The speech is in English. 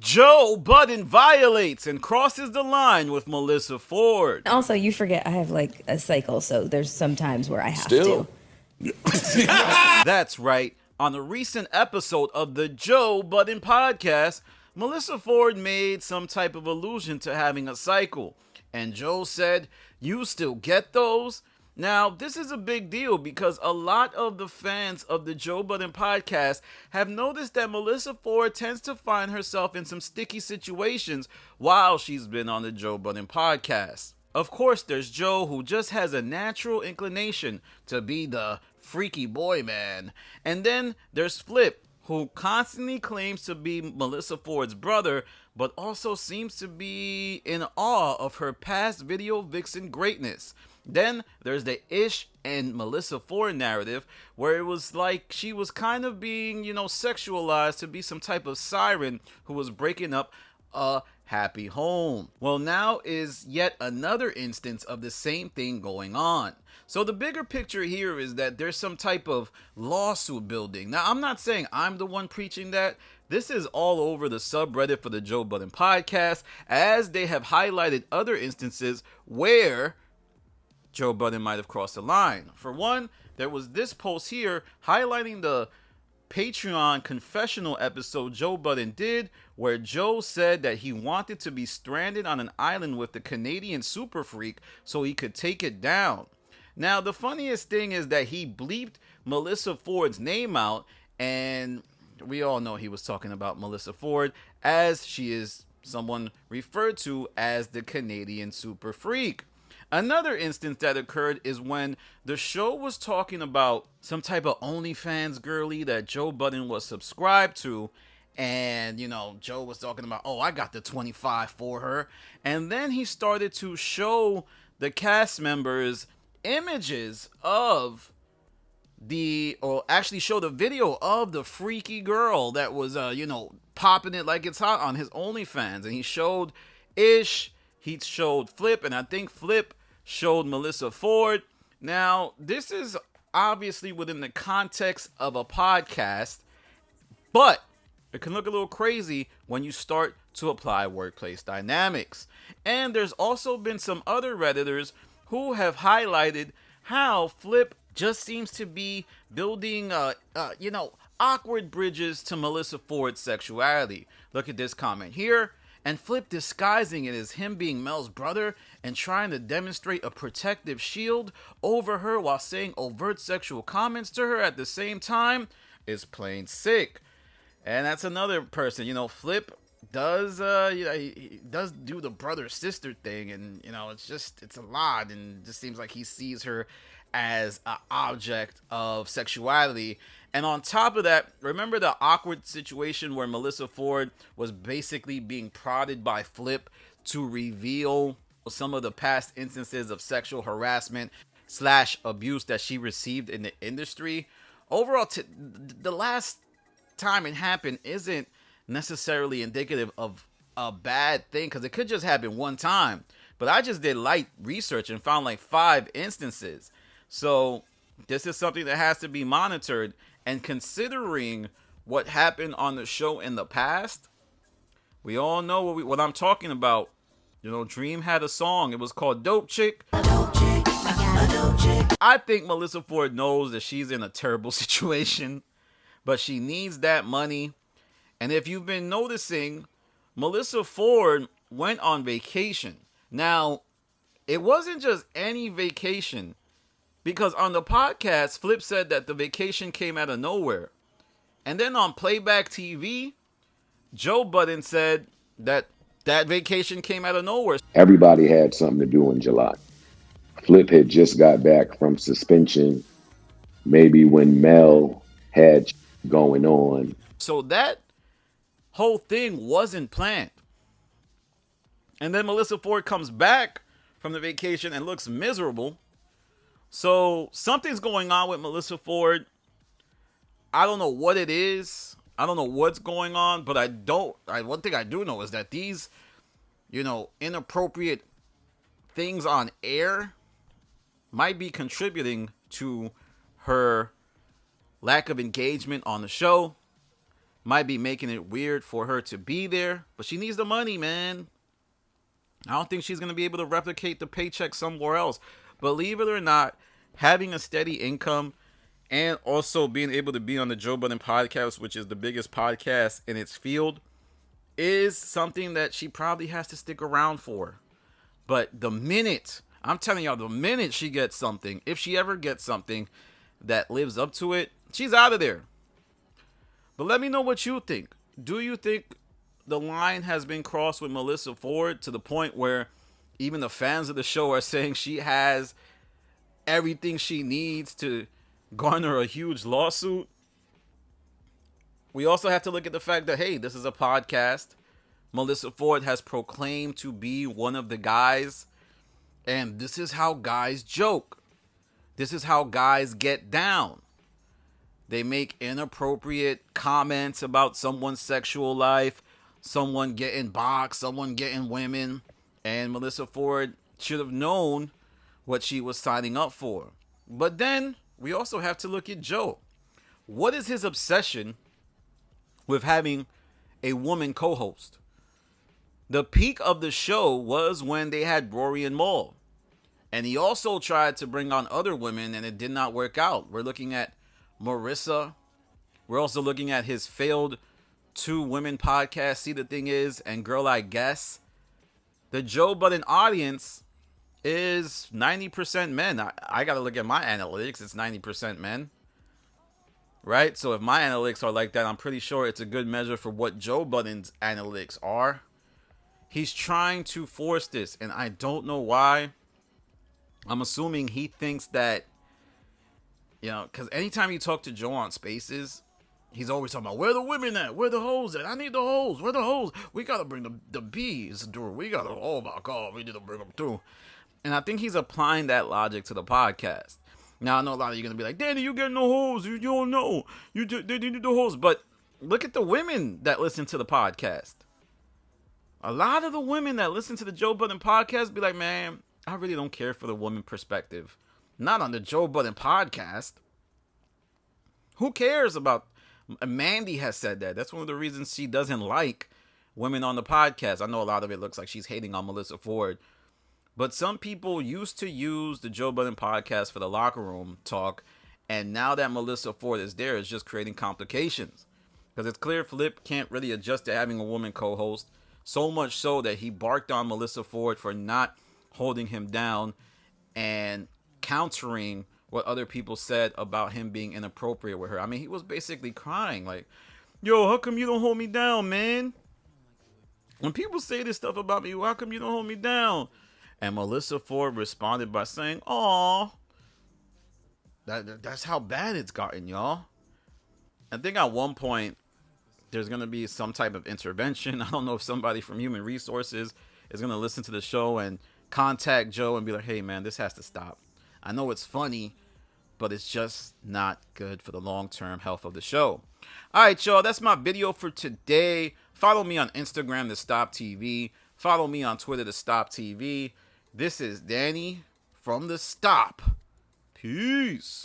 Joe Budden violates and crosses the line with Melyssa Ford. Also, you forget I have like a cycle, so there's some times where I have Still. to. That's right. On a recent episode of the Joe Budden podcast, Melyssa Ford made some type of allusion to having a cycle. And Joe said, "You still get those?" Now, this is a big deal because a lot of the fans of the Joe Budden podcast have noticed that Melyssa Ford tends to find herself in some sticky situations while she's been on the Joe Budden podcast. Of course, there's Joe, who just has a natural inclination to be the freaky boy man. And then there's Flip, who constantly claims to be Melyssa Ford's brother, but also seems to be in awe of her past video vixen greatness. Then there's the Ish and Melyssa Ford narrative, where it was like she was kind of being, sexualized to be some type of siren who was breaking up a happy home. Well, now is yet another instance of the same thing going on. So the bigger picture here is that there's some type of lawsuit building. Now, I'm not saying I'm the one preaching that. This is all over the subreddit for the Joe Budden podcast, as they have highlighted other instances where Joe Budden might have crossed the line. For one, there was this post here highlighting the Patreon confessional episode Joe Budden did, where Joe said that he wanted to be stranded on an island with the Canadian super freak so he could take it down. Now, the funniest thing is that he bleeped Melyssa Ford's name out, and we all know he was talking about Melyssa Ford, as she is someone referred to as the Canadian super freak. Another instance that occurred is when the show was talking about some type of OnlyFans girly that Joe Budden was subscribed to. And, Joe was talking about, oh, I got the 25 for her. And then he started to show the cast members images of show the video of the freaky girl that was, popping it like it's hot on his OnlyFans. And he showed Ish. He showed Flip, and I think Flip showed Melyssa Ford. Now, this is obviously within the context of a podcast, but it can look a little crazy when you start to apply workplace dynamics. And there's also been some other Redditors who have highlighted how Flip just seems to be building, awkward bridges to Melyssa Ford's sexuality. Look at this comment here. And Flip disguising it as him being Mel's brother and trying to demonstrate a protective shield over her while saying overt sexual comments to her at the same time is plain sick. And that's another person, Flip does, he does do the brother-sister thing, and, it's a lot, and it just seems like he sees her as an object of sexuality. And on top of that, remember the awkward situation where Melyssa Ford was basically being prodded by Flip to reveal some of the past instances of sexual harassment / abuse that she received in the industry? Overall, the last time it happened isn't necessarily indicative of a bad thing, because it could just happen one time. But I just did light research and found like 5 instances. So this is something that has to be monitored. And considering what happened on the show in the past, we all know what I'm talking about. Dream had a song. It was called Dope Chick. I think Melyssa Ford knows that she's in a terrible situation, but she needs that money. And if you've been noticing, Melyssa Ford went on vacation. Now, it wasn't just any vacation, because on the podcast, Flip said that the vacation came out of nowhere. And then on Playback TV, Joe Budden said that vacation came out of nowhere. Everybody had something to do in July. Flip had just got back from suspension, maybe when Mel had going on. So that whole thing wasn't planned. And then Melyssa Ford comes back from the vacation and looks miserable. So something's going on with Melyssa Ford. I don't know what it is. I don't know what's going on, but one thing I do know is that these, inappropriate things on air might be contributing to her lack of engagement on the show. might be making it weird for her to be there, but she needs the money, man. I don't think she's going to be able to replicate the paycheck somewhere else. Believe it or not, having a steady income and also being able to be on the Joe Budden podcast, which is the biggest podcast in its field, is something that she probably has to stick around for. But the minute, I'm telling y'all, the minute she gets something, if she ever gets something that lives up to it, she's out of there. But let me know what you think. Do you think the line has been crossed with Melyssa Ford to the point where even the fans of the show are saying she has everything she needs to garner a huge lawsuit? We also have to look at the fact that, hey, this is a podcast. Melyssa Ford has proclaimed to be one of the guys. And this is how guys joke. This is how guys get down. They make inappropriate comments about someone's sexual life, someone getting boxed, someone getting women. And Melyssa Ford should have known what she was signing up for. But then we also have to look at Joe. What is his obsession with having a woman co-host? The peak of the show was when they had Rory and Maul. And he also tried to bring on other women, and it did not work out. We're looking at Marissa. We're also looking at his failed 2-women podcast, See the Thing Is, and Girl I Guess. The Joe Budden audience is 90% men. I got to look at my analytics. It's 90% men. Right? So if my analytics are like that, I'm pretty sure it's a good measure for what Joe Budden's analytics are. He's trying to force this, and I don't know why. I'm assuming he thinks that, you know, because anytime you talk to Joe on Spaces, he's always talking about, where the women at? Where the hoes at? I need the hoes. Where the hoes? We got to bring the bees through. We got to, oh my God, we need to bring them through. And I think he's applying that logic to the podcast. Now, I know a lot of you are going to be like, Danny, you get no hoes. You don't know. They need the hoes. But look at the women that listen to the podcast. A lot of the women that listen to the Joe Budden podcast be like, man, I really don't care for the woman perspective. Not on the Joe Budden podcast. Who cares about... Mandy has said that. That's one of the reasons she doesn't like women on the podcast. I know a lot of it looks like she's hating on Melyssa Ford. But some people used to use the Joe Budden podcast for the locker room talk. And now that Melyssa Ford is there, it's just creating complications. Because it's clear Flip can't really adjust to having a woman co-host. So much so that he barked on Melyssa Ford for not holding him down and countering what other people said about him being inappropriate with her. I mean, he was basically crying like, yo, how come you don't hold me down, man? When people say this stuff about me, how come you don't hold me down? And Melyssa Ford responded by saying, aw, that's how bad it's gotten, y'all. I think at one point, there's going to be some type of intervention. I don't know if somebody from Human Resources is going to listen to the show and contact Joe and be like, hey, man, this has to stop. I know it's funny, but it's just not good for the long-term health of the show. All right, y'all, that's my video for today. Follow me on Instagram, The Stop TV. Follow me on Twitter, The Stop TV. This is Danny from The Stop. Peace.